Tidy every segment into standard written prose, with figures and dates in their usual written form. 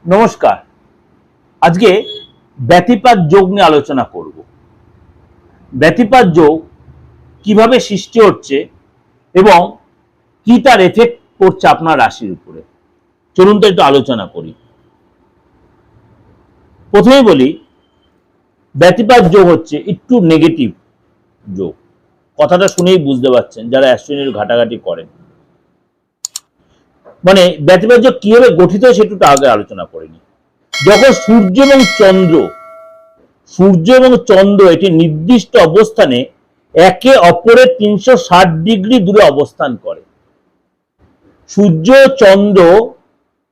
নমস্কার। আজকে ব্যতিপাত যোগ নিয়ে আলোচনা করব। ব্যতিপাত যোগ কিভাবে সৃষ্টি হচ্ছে এবং কি তার এফেক্ট করছে আপনার রাশির উপরে, চলুন তো একটু আলোচনা করি। প্রথমে বলি, ব্যতিপাত যোগ হচ্ছে একটু নেগেটিভ যোগ। কথাটা শুনেই বুঝতে পারছেন যারা অ্যাস্ট্রোনমির ঘাটাঘাটি করেন। মানে ব্যতিপাত যোগ কিভাবে গঠিত হয় সেটা একটু আগে আলোচনা করিনি। যখন সূর্য এবং চন্দ্র এটি নির্দিষ্ট অবস্থানে একে অপরের 360 ডিগ্রি দূরে অবস্থান করে। সূর্য চন্দ্র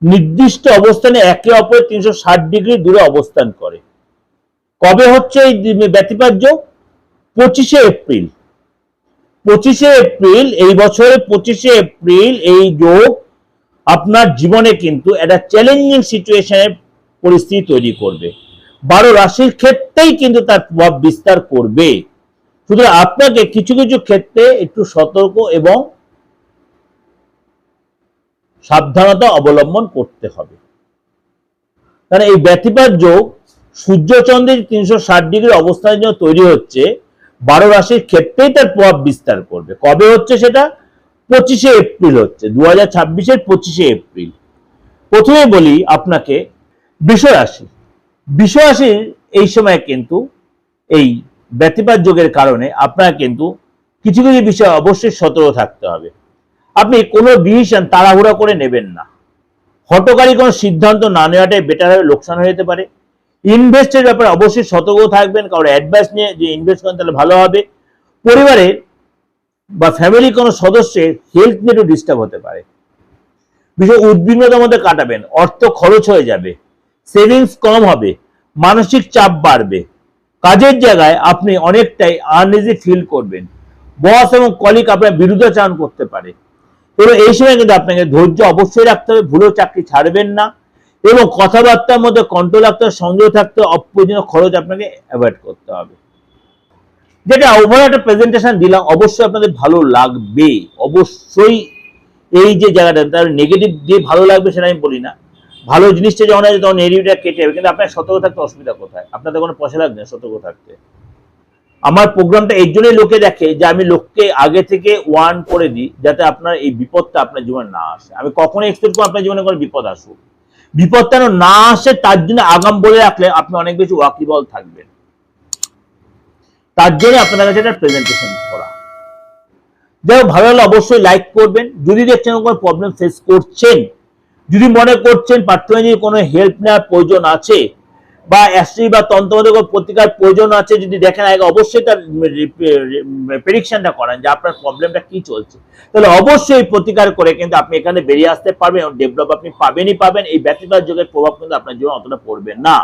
নির্দিষ্ট অবস্থানে একে অপরের 360 ডিগ্রি দূরে অবস্থান করে। কবে হচ্ছে এই ব্যতিপাত যোগ? 25শে এপ্রিল। 25শে এপ্রিল, এই বছরের 25শে এপ্রিল এই যোগ আপনার জীবনে কিন্তু একটা চ্যালেঞ্জিং সিচুয়েশনের পরিস্থিতি তৈরি করবে। 12 রাশির ক্ষেত্রেই কিন্তু তার প্রভাব বিস্তার করবে। সুতরাং আপনাকে কিছু কিছু ক্ষেত্রে একটু সতর্ক এবং সাবধানতা অবলম্বন করতে হবে। কারণ এই ব্যতিপাত যোগ সূর্যচন্দ্রের 360 ডিগ্রি অবস্থানের জন্য তৈরি হচ্ছে। 12 রাশির ক্ষেত্রেই তার প্রভাব বিস্তার করবে। কবে হচ্ছে সেটা? 25শে এপ্রিল হচ্ছে, 2026-এর 25শে এপ্রিল। প্রথমে বলি আপনাকে বৃষ রাশির এই সময় কিন্তু এই ব্যতিপাত যোগের কারণে আপনার কিন্তু কিছু কিছু বিষয়ে অবশ্যই সতর্ক থাকতে হবে। আপনি কোনো ডিসিশন তাড়াহুড়া করে নেবেন না। হঠকারী কোনো সিদ্ধান্ত না নেওয়াটাই বেটার হবে, লোকসান হয়ে যেতে পারে। ইনভেস্টের ব্যাপারে অবশ্যই সতর্ক থাকবেন, কারণ অ্যাডভাইস নিয়ে যে ইনভেস্ট করেন তাহলে ভালো হবে। পরিবারের বা ফ্যামিলি কোনো সদস্যের হেলথ নিয়ে একটু ডিস্টার্ব হতে পারে। বিষয় উদ্বিগ্নতার মধ্যে কাটাবেন, অর্থ খরচ হয়ে যাবে, সেভিংস কম হবে, মানসিক চাপ বাড়বে। কাজের জায়গায় আপনি অনেকটাই আনইজি ফিল করবেন। বস এবং কলিগ আপনার বিরুদ্ধাচরণ করতে পারে। এবং এই সময় কিন্তু আপনাকে ধৈর্য অবশ্যই রাখতে হবে, ভুলেও চাকরি ছাড়বেন না এবং কথাবার্তার মধ্যে কন্ট্রোল রাখতে হবে, সংযত থাকতে হবে, অপ্রয়োজনীয় খরচ আপনাকে অ্যাভয়েড করতে হবে। যেটা ওভারঅল একটা প্রেজেন্টেশন দিলাম, অবশ্যই আপনাদের ভালো লাগবে। অবশ্যই এই যে জায়গাটা, তার নেগেটিভ দিয়ে ভালো লাগবে সেটা আমি বলি না। ভালো জিনিসটা যখন আছে তখন নেগেটিভটা কেটে যাবে, কিন্তু আপনার সতর্ক থাকতে অসুবিধা কোথায়? আপনাদের কোনো পয়সা লাগবে না সতর্ক থাকতে। আমার প্রোগ্রামটা এই জন্যই লোকে দেখে যে আমি লোককে আগে থেকে ওয়ার্ন করে দিই, যাতে আপনার এই বিপদটা আপনার জীবনে না আসে। আমি কখনোই এক্সপেক্ট করি আপনার জীবনে কোনো বিপদ আসুক। বিপদটা যেন না আসে তার জন্য আগাম বলে রাখলে আপনি অনেক বেশি ওয়াকিবল থাকবেন। তার জন্য আপনাদের কাছে একটা প্রেজেন্টেশন করা। যাই হোক, ভালো হলে অবশ্যই লাইক করবেন। যদি দেখছেন কোনো প্রবলেম ফেস করছেন, যদি মনে করছেন পার্থক্য কোনো হেল্প নেওয়ার প্রয়োজন আছে বা অ্যাস্ট্রি বা তন্ত্রমতে কোনো প্রতিকার প্রয়োজন আছে, যদি দেখেন আগে অবশ্যই তার প্রেডিকশনটা করেন যে আপনার প্রবলেমটা কি চলছে, তাহলে অবশ্যই প্রতিকার করে কিন্তু আপনি এখানে বেরিয়ে আসতে পারবেন এবং ডেভেলপ আপনি পাবেনই পাবেন। এই ব্যতিপাত যোগের প্রভাব কিন্তু আপনার জীবনে অতটা পড়বে না।